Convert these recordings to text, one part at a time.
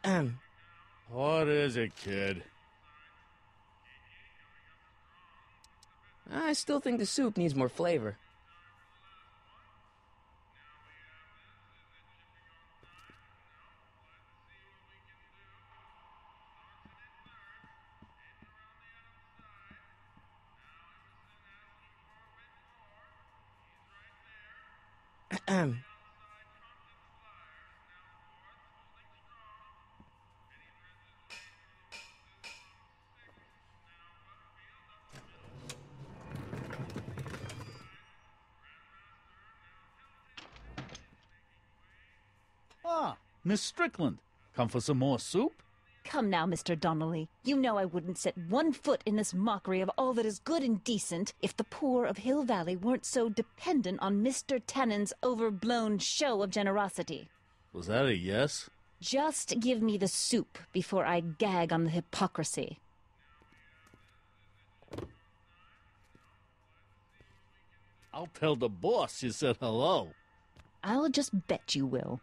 What is it, kid? I still think the soup needs more flavor. Ah, Miss Strickland. Come for some more soup? Come now, Mr. Donnelly. You know I wouldn't set one foot in this mockery of all that is good and decent if the poor of Hill Valley weren't so dependent on Mr. Tannen's overblown show of generosity. Was that a yes? Just give me the soup before I gag on the hypocrisy. I'll tell the boss you said hello. I'll just bet you will.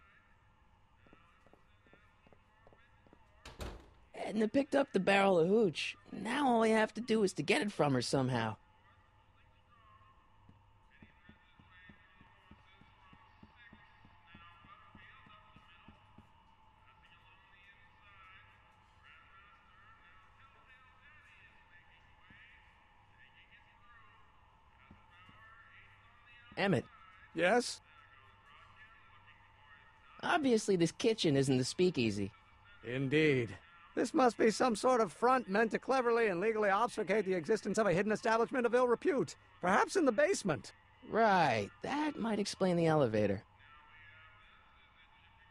Edna picked up the barrel of hooch. Now all I have to do is to get it from her somehow. Emmett. Yes? Obviously this kitchen isn't the speakeasy. Indeed. This must be some sort of front meant to cleverly and legally obfuscate the existence of a hidden establishment of ill repute. Perhaps in the basement. Right, that might explain the elevator.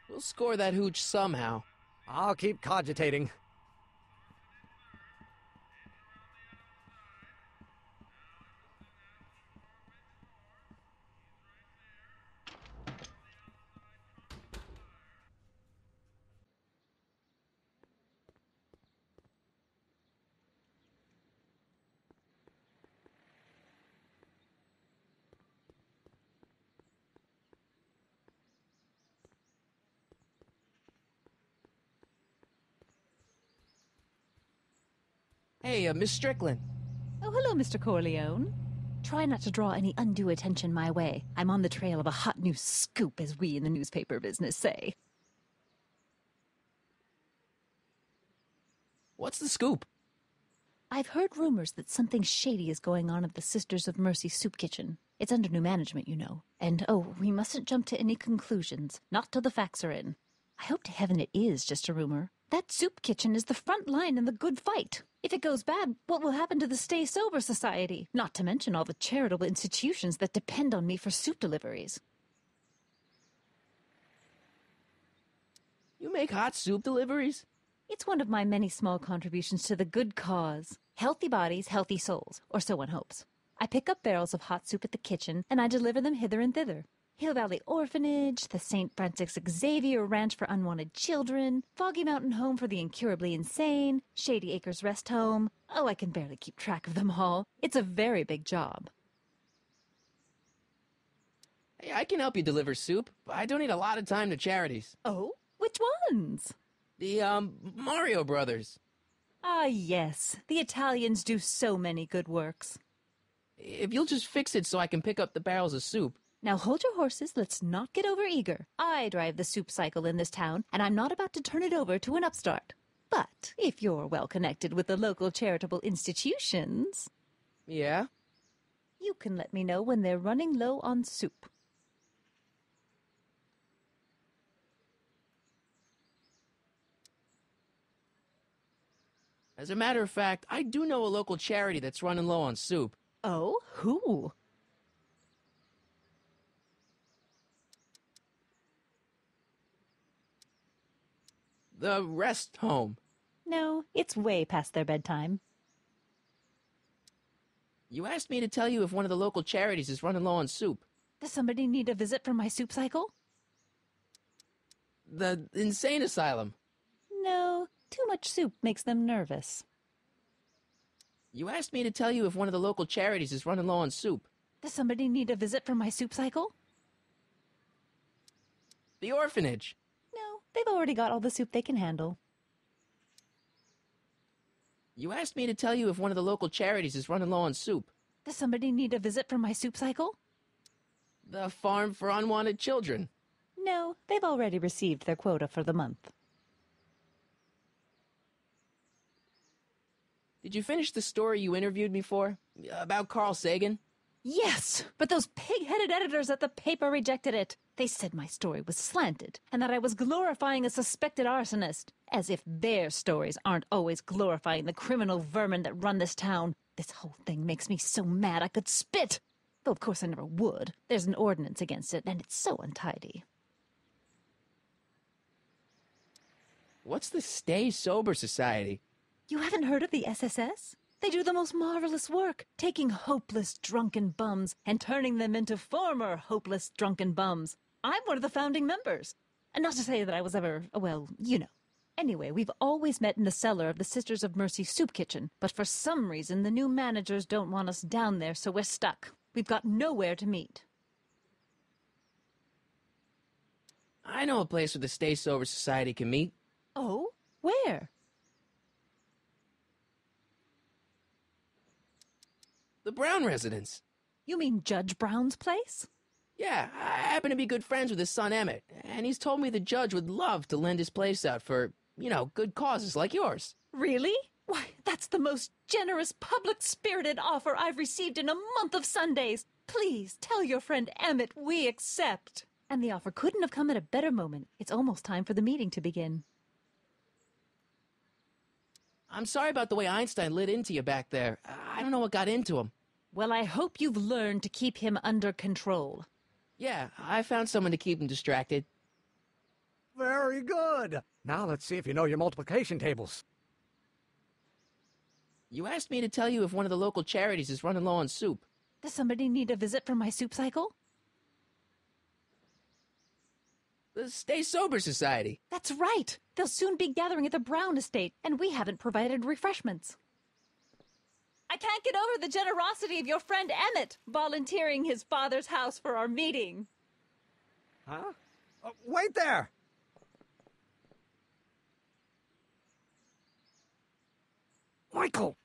We'll score that hooch somehow. I'll keep cogitating. Hey, Miss Strickland. Oh, hello, Mr. Corleone. Try not to draw any undue attention my way. I'm on the trail of a hot new scoop, as we in the newspaper business say. What's the scoop? I've heard rumors that something shady is going on at the Sisters of Mercy soup kitchen. It's under new management, you know. And, oh, we mustn't jump to any conclusions. Not till the facts are in. I hope to heaven it is just a rumor. That soup kitchen is the front line in the good fight. If it goes bad, what will happen to the Stay Sober Society? Not to mention all the charitable institutions that depend on me for soup deliveries. You make hot soup deliveries? It's one of my many small contributions to the good cause. Healthy bodies, healthy souls, or so one hopes. I pick up barrels of hot soup at the kitchen, and I deliver them hither and thither. Hill Valley Orphanage, the St. Francis Xavier Ranch for Unwanted Children, Foggy Mountain Home for the Incurably Insane, Shady Acres Rest Home. Oh, I can barely keep track of them all. It's a very big job. Hey, I can help you deliver soup, but I donate a lot of time to charities. Oh? Which ones? The, Mario Brothers. Ah, yes. The Italians do so many good works. If you'll just fix it so I can pick up the barrels of soup. Now hold your horses, let's not get overeager. I drive the soup cycle in this town, and I'm not about to turn it over to an upstart. But if you're well connected with the local charitable institutions... Yeah? You can let me know when they're running low on soup. As a matter of fact, I do know a local charity that's running low on soup. Oh? Who? The Rest Home. No, it's way past their bedtime. You asked me to tell you if one of the local charities is running low on soup. Does somebody need a visit from my soup cycle? The insane asylum. No, too much soup makes them nervous. You asked me to tell you if one of the local charities is running low on soup. Does somebody need a visit from my soup cycle? The orphanage. No, They've already got all the soup they can handle. You asked me to tell you if one of the local charities is running low on soup. Does somebody need a visit from my soup cycle? The Farm for Unwanted Children. No, they've already received their quota for the month. Did you finish the story you interviewed me for? About Carl Sagan? Yes, but those pig-headed editors at the paper rejected it. They said my story was slanted, and that I was glorifying a suspected arsonist. As if their stories aren't always glorifying the criminal vermin that run this town. This whole thing makes me so mad I could spit. Though of course I never would. There's an ordinance against it, and it's so untidy. What's the Stay Sober Society? You haven't heard of the SSS? They do the most marvelous work, taking hopeless drunken bums and turning them into former hopeless drunken bums. I'm one of the founding members. And not to say that I was ever, well, you know. Anyway, we've always met in the cellar of the Sisters of Mercy soup kitchen, but for some reason the new managers don't want us down there, so we're stuck. We've got nowhere to meet. I know a place where the Stay Sober Society can meet. Oh? Where? The Brown residence. You mean Judge Brown's place? Yeah, I happen to be good friends with his son Emmett, and he's told me the judge would love to lend his place out for, you know, good causes like yours. Really? Why, that's the most generous, public-spirited offer I've received in a month of Sundays. Please, tell your friend Emmett we accept. And the offer couldn't have come at a better moment. It's almost time for the meeting to begin. I'm sorry about the way Einstein lit into you back there. I don't know what got into him. Well, I hope you've learned to keep him under control. Yeah, I found someone to keep him distracted. Very good. Now let's see if you know your multiplication tables. You asked me to tell you if one of the local charities is running low on soup. Does somebody need a visit from my soup cycle? The Stay Sober Society. That's right. They'll soon be gathering at the Brown estate, and we haven't provided refreshments. I can't get over the generosity of your friend Emmett volunteering his father's house for our meeting. Huh? Wait there! Michael!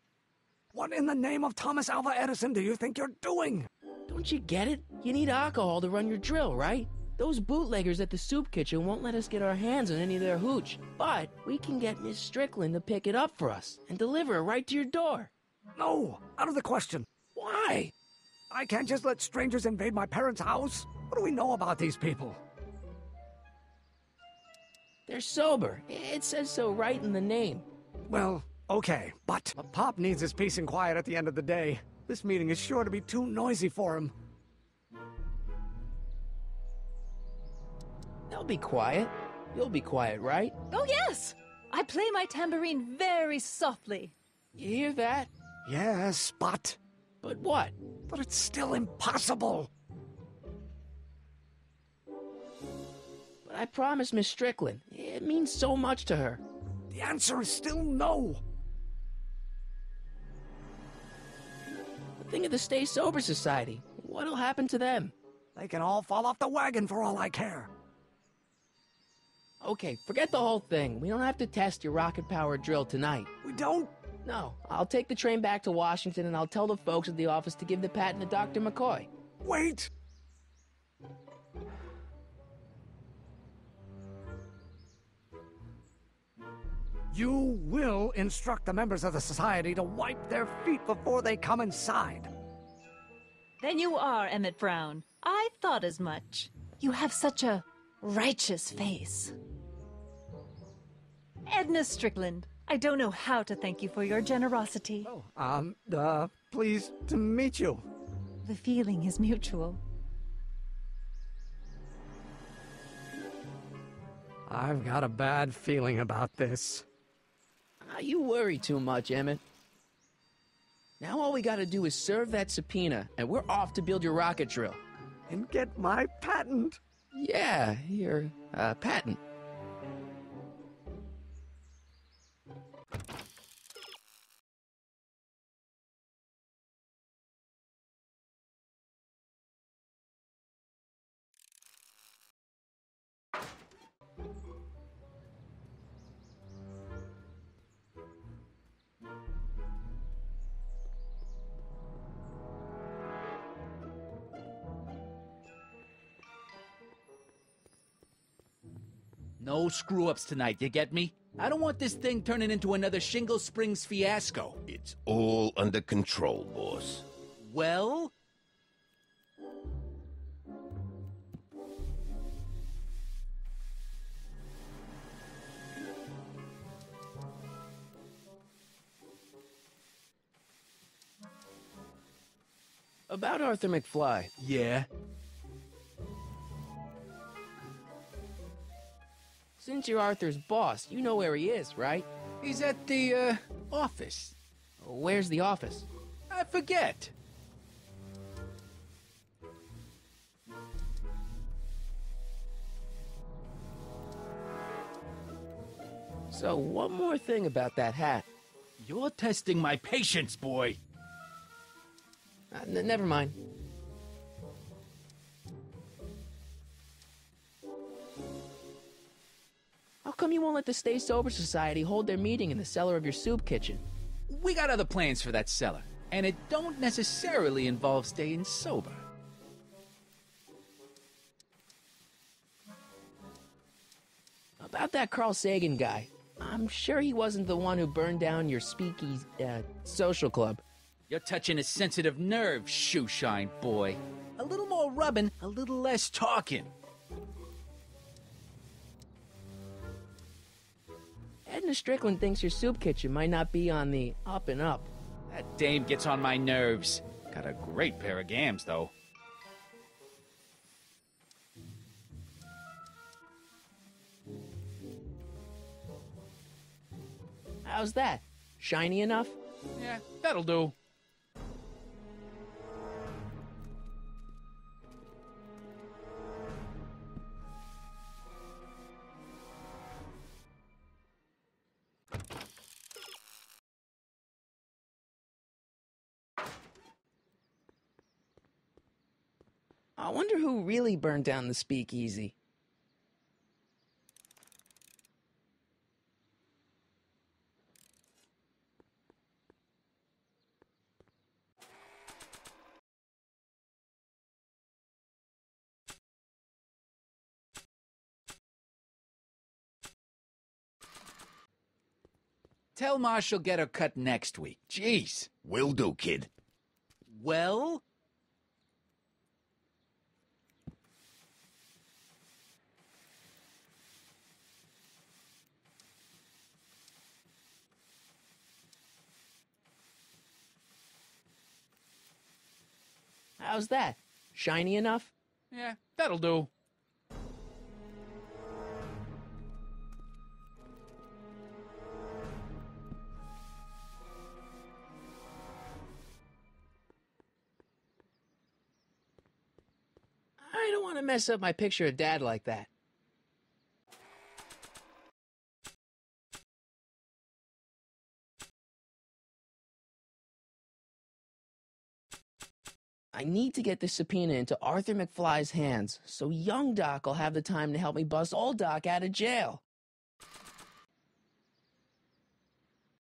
What in the name of Thomas Alva Edison do you think you're doing? Don't you get it? You need alcohol to run your drill, right? Those bootleggers at the soup kitchen won't let us get our hands on any of their hooch. But we can get Miss Strickland to pick it up for us and deliver it right to your door. No, out of the question. Why? I can't just let strangers invade my parents' house. What do we know about these people? They're sober. It says so right in the name. Well, okay, but Pop needs his peace and quiet at the end of the day. This meeting is sure to be too noisy for him. They'll be quiet. You'll be quiet, right? Oh, yes! I play my tambourine very softly. You hear that? Yes, but But what? it's still impossible. But I promised Miss Strickland. It means so much to her. The answer is still no. Think of the Stay Sober Society. What'll happen to them? They can all fall off the wagon for all I care. Okay, forget the whole thing. We don't have to test your rocket-powered drill tonight. We don't? No, I'll take the train back to Washington and I'll tell the folks at the office to give the patent to Dr. McCoy. Wait! You will instruct the members of the society to wipe their feet before they come inside. Then you are Emmett Brown. I thought as much. You have such a righteous face. Edna Strickland, I don't know how to thank you for your generosity. Pleased to meet you. The feeling is mutual. I've got a bad feeling about this. You worry too much, Emmett. Now all we gotta do is serve that subpoena, and we're off to build your rocket drill. And get my patent. Yeah, your, patent. No screw-ups tonight, you get me? I don't want this thing turning into another Shingle Springs fiasco. It's all under control, boss. Well? About Arthur McFly. Yeah? Since you're Arthur's boss, you know where he is, right? He's at the, office. Where's the office? I forget. So, one more thing about that hat. You're testing my patience, boy. Never mind. How come you won't let the Stay Sober Society hold their meeting in the cellar of your soup kitchen? We got other plans for that cellar, and it don't necessarily involve staying sober. About that Carl Sagan guy. I'm sure he wasn't the one who burned down your speakeasy, social club. You're touching a sensitive nerve, shoeshine boy. A little more rubbing, a little less talking. Edna Strickland thinks your soup kitchen might not be on the up and up. That dame gets on my nerves. Got a great pair of gams, though. How's that? Shiny enough? Yeah, that'll do. I wonder who really burned down the speakeasy. Tell Ma she'll get her cut next week. Jeez. Will do, kid. Well? How's that? Shiny enough? Yeah, that'll do. I don't want to mess up my picture of Dad like that. I need to get this subpoena into Arthur McFly's hands, so young Doc will have the time to help me bust old Doc out of jail.